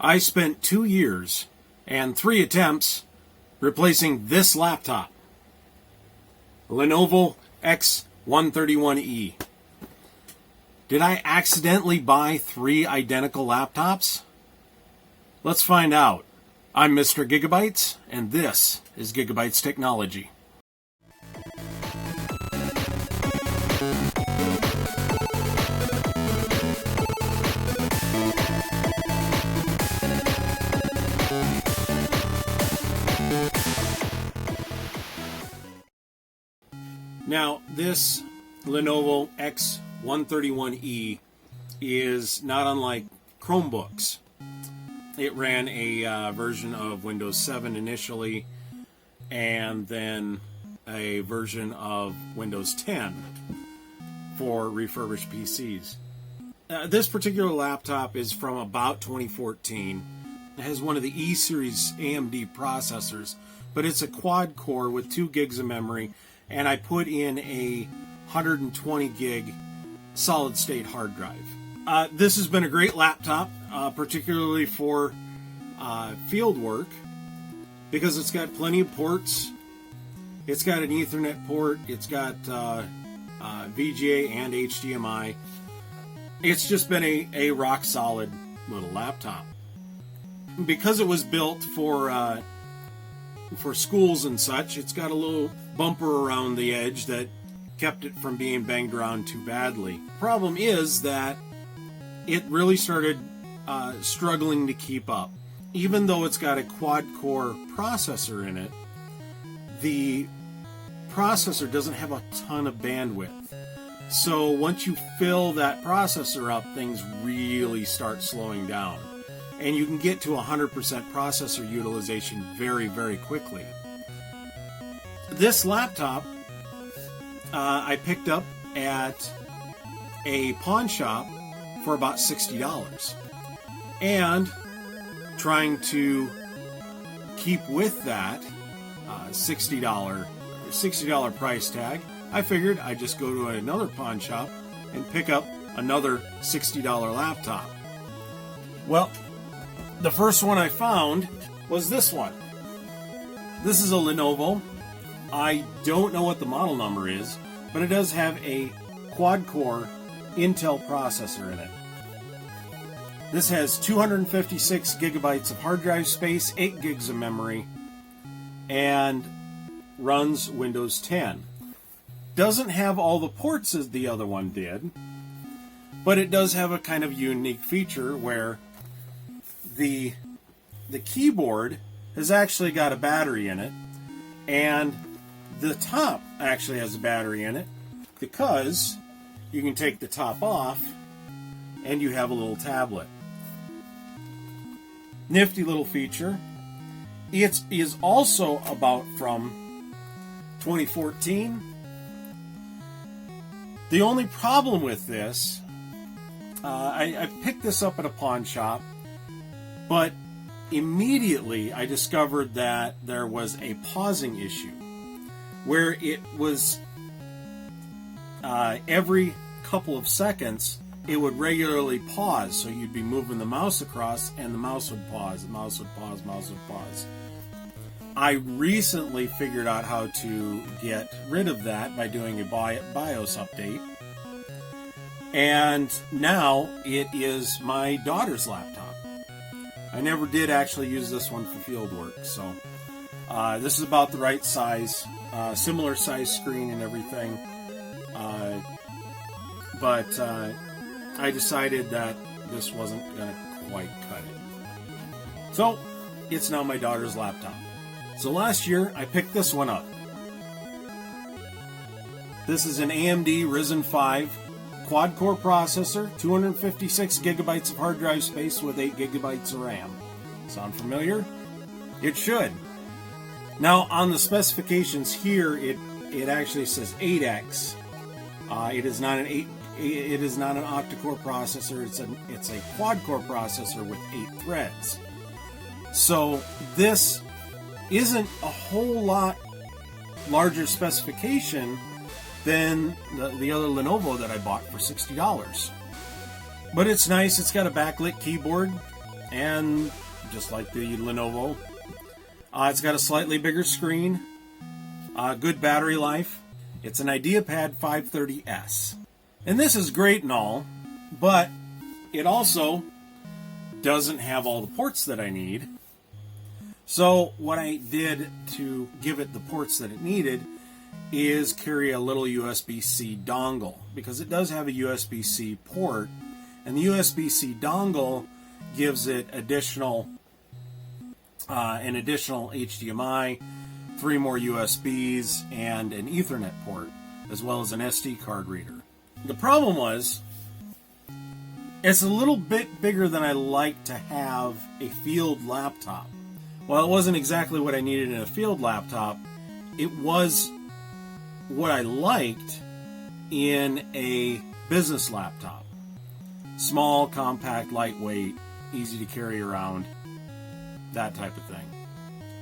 I spent 2 years and 3 attempts replacing this laptop, Lenovo X131E. Did I accidentally buy 3 identical laptops? Let's find out. I'm Mr. Gigabytes, and this is Gigabytes Technology. Now, this Lenovo X131E is not unlike Chromebooks. It ran a version of Windows 7 initially, and then a version of Windows 10 for refurbished PCs. This particular laptop is from about 2014. It has one of the E-Series AMD processors, but it's a quad-core with 2 gigs of memory, and I put in a 120 gig solid-state hard drive. This has been a great laptop, particularly for field work, because it's got plenty of ports. It's got an Ethernet port. It's got VGA and HDMI. It's just been a rock-solid little laptop. Because it was built for schools and such, it's got a little bumper around the edge that kept it from being banged around too badly. Problem is that it really started struggling to keep up. Even though it's got a quad-core processor in it, the processor doesn't have a ton of bandwidth. So once you fill that processor up, things really start slowing down. And you can get to 100% processor utilization very, very quickly. This laptop I picked up at a pawn shop for about $60. And trying to keep with that $60 price tag, I figured I'd just go to another pawn shop and pick up another $60 laptop. Well, the first one I found was this one. This is a Lenovo. I don't know what the model number is, but it does have a quad-core Intel processor in it. This has 256 gigabytes of hard drive space, 8 gigs of memory, and runs Windows 10. Doesn't have all the ports as the other one did, but it does have a kind of unique feature where the keyboard has actually got a battery in it, and the top actually has a battery in it, because you can take the top off and you have a little tablet. Nifty little feature. It is also about from 2014. The only problem with this, I picked this up at a pawn shop, but immediately I discovered that there was a pausing issue where it was every couple of seconds it would regularly pause. So you'd be moving the mouse across and the mouse would pause, the mouse would pause, mouse would pause. I recently figured out how to get rid of that by doing a BIOS update. And now it is my daughter's laptop. I never did actually use this one for field work, so this is about the right size, similar size screen and everything. But I decided that this wasn't going to quite cut it. So it's now my daughter's laptop. So last year I picked this one up. This is an AMD Ryzen 5 quad-core processor, 256 gigabytes of hard drive space with 8 gigabytes of RAM. Sound familiar? It should. Now on the specifications here, it actually says 8X. It is not an 8. It is not an octa-core processor. It's a quad-core processor with 8 threads. So this isn't a whole lot larger specification than the other Lenovo that I bought for $60. But it's nice. It's got a backlit keyboard. And just like the Lenovo, it's got a slightly bigger screen, good battery life. It's an IdeaPad 530S. And this is great and all, but it also doesn't have all the ports that I need. So what I did to give it the ports that it needed is carry a little USB-C dongle, because it does have a USB-C port, and the USB-C dongle gives it an additional HDMI, 3 more USBs, and an Ethernet port, as well as an SD card reader. The problem was, it's a little bit bigger than I like to have a field laptop. While it wasn't exactly what I needed in a field laptop, it was what I liked in a business laptop. Small, compact, lightweight, easy to carry around, that type of thing.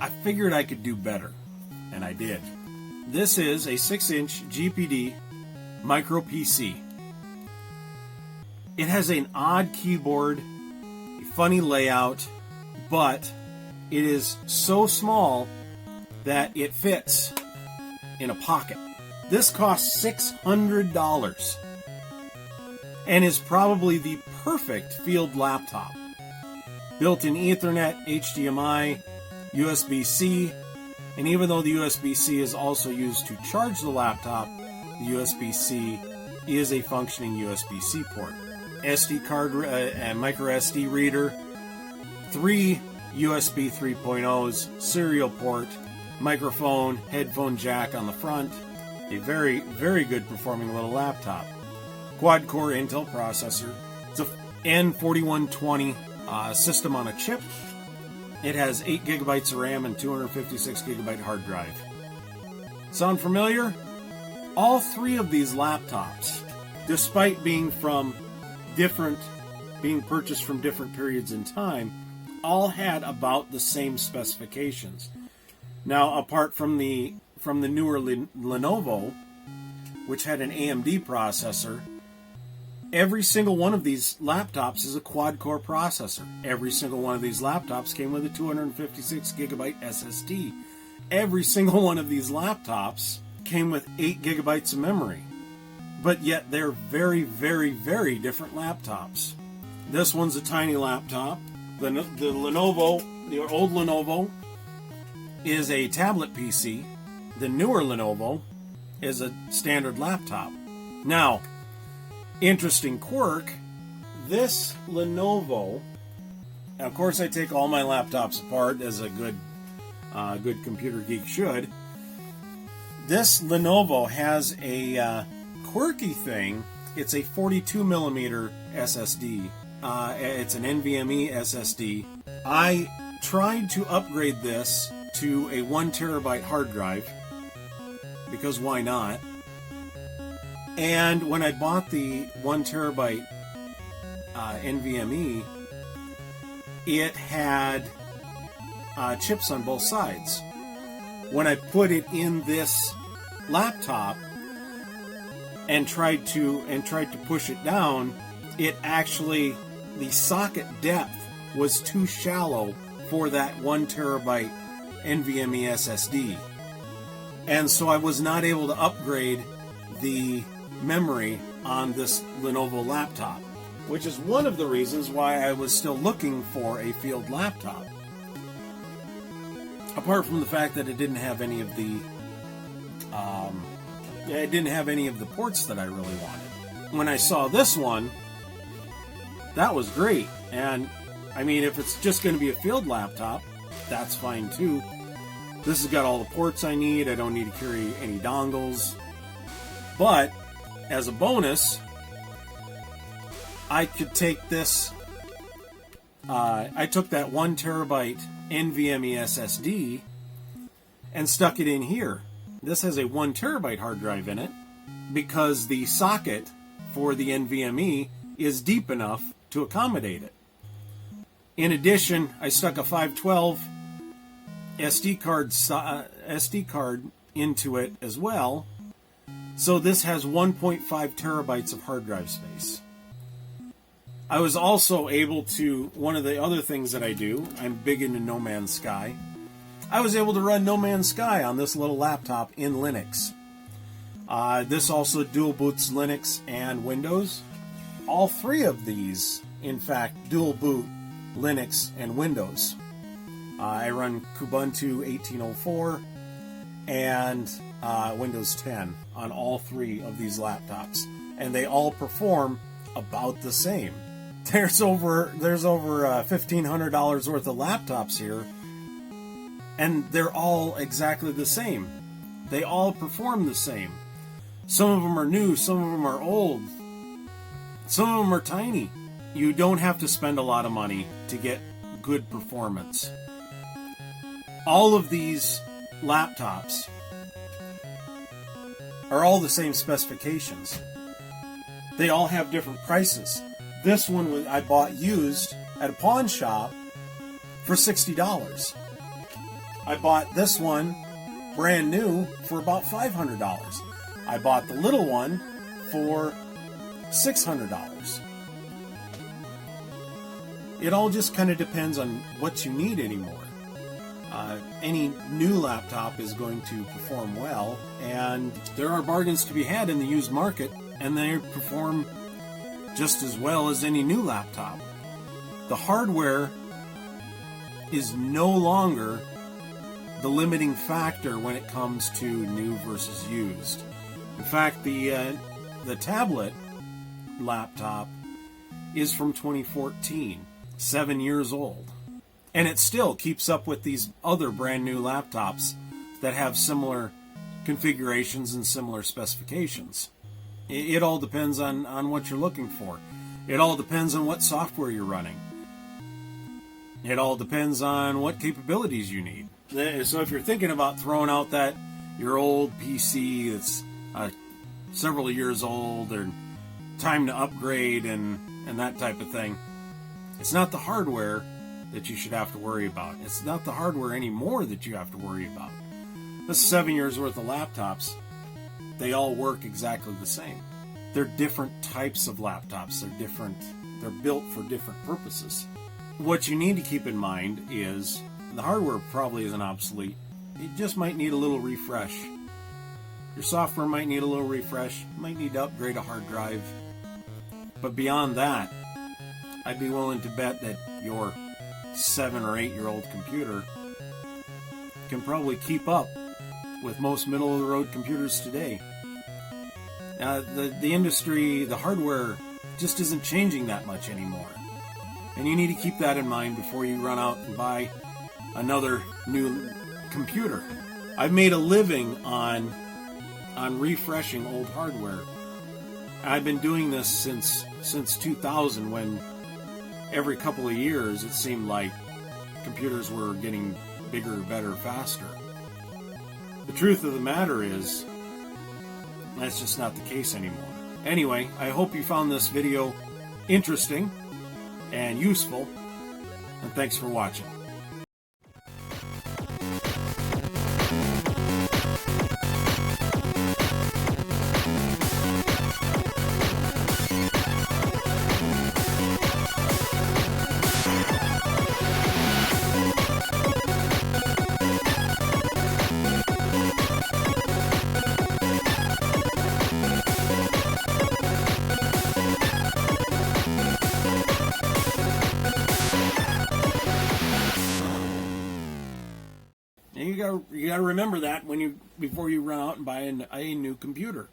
I figured I could do better, and I did. This is a 6-inch GPD micro PC. It has an odd keyboard, a funny layout, but it is so small that it fits in a pocket. This costs $600 and is probably the perfect field laptop. Built-in Ethernet, HDMI, USB-C, and even though the USB-C is also used to charge the laptop, the USB-C is a functioning USB-C port. SD card and micro SD reader, 3 USB 3.0s, serial port, microphone, headphone jack on the front. A very, very good performing little laptop. Quad-core Intel processor. It's a N4120 system on a chip. It has 8 gigabytes of RAM and 256 gigabyte hard drive. Sound familiar? All 3 of these laptops, despite being purchased from different periods in time, all had about the same specifications. Now, apart from the newer Lenovo, which had an AMD processor, every single one of these laptops is a quad-core processor. Every single one of these laptops came with a 256 gigabyte SSD. Every single one of these laptops came with 8 gigabytes of memory. But yet they're very, very, very different laptops. This one's a tiny laptop. The Lenovo, the old Lenovo, is a tablet PC. The newer Lenovo is a standard laptop. Now, interesting quirk, this Lenovo, and of course I take all my laptops apart as a good computer geek should. This Lenovo has a quirky thing. It's a 42 millimeter SSD. It's an NVMe SSD. I tried to upgrade this to a 1 terabyte hard drive, because why not? And when I bought the 1 terabyte NVMe, it had chips on both sides. When I put it in this laptop and tried to push it down, it actually, the socket depth was too shallow for that 1 terabyte NVMe SSD. And so I was not able to upgrade the memory on this Lenovo laptop, which is one of the reasons why I was still looking for a field laptop. Apart from the fact that it didn't have any of the ports that I really wanted. When I saw this one, that was great. And I mean, if it's just going to be a field laptop, that's fine too. This has got all the ports I need. I don't need to carry any dongles. But as a bonus, I could take this. I took that 1 terabyte NVMe SSD and stuck it in here. This has a 1 terabyte hard drive in it because the socket for the NVMe is deep enough to accommodate it. In addition, I stuck a 512 SD card into it as well. So this has 1.5 terabytes of hard drive space. I was also able to, one of the other things that I do, I'm big into No Man's Sky. I was able to run No Man's Sky on this little laptop in Linux. This also dual boots Linux and Windows. All three of these, in fact, dual boot Linux and Windows. I run Kubuntu 18.04 and Windows 10 on all three of these laptops, and they all perform about the same. There's over $1,500 worth of laptops here, and they're all exactly the same. They all perform the same. Some of them are new, some of them are old, some of them are tiny. You don't have to spend a lot of money to get good performance. All of these laptops are all the same specifications. They all have different prices. This one I bought used at a pawn shop for $60. I bought this one brand new for about $500. I bought the little one for $600. It all just kind of depends on what you need anymore. Any new laptop is going to perform well, and there are bargains to be had in the used market, and they perform just as well as any new laptop. The hardware is no longer the limiting factor when it comes to new versus used. In fact, the tablet laptop is from 2014, 7 years old. And it still keeps up with these other brand new laptops that have similar configurations and similar specifications. It all depends on what you're looking for. It all depends on what software you're running. It all depends on what capabilities you need. So if you're thinking about throwing out your old PC that's several years old, or time to upgrade and that type of thing, it's not the hardware that you should have to worry about. It's not the hardware anymore that you have to worry about. This 7 years worth of laptops, they all work exactly the same. They're different types of laptops. They're built for different purposes. What you need to keep in mind is the hardware probably isn't obsolete. It just might need a little refresh. Your software might need a little refresh. You might need to upgrade a hard drive. But beyond that, I'd be willing to bet that your 7 or 8 year old computer can probably keep up with most middle of the road computers today. The industry, the hardware just isn't changing that much anymore. And you need to keep that in mind before you run out and buy another new computer. I've made a living on refreshing old hardware. I've been doing this since 2000, when every couple of years it seemed like computers were getting bigger, better, faster. The truth of the matter is, that's just not the case anymore. Anyway, I hope you found this video interesting and useful, and thanks for watching. You gotta remember that before you run out and buy a new computer.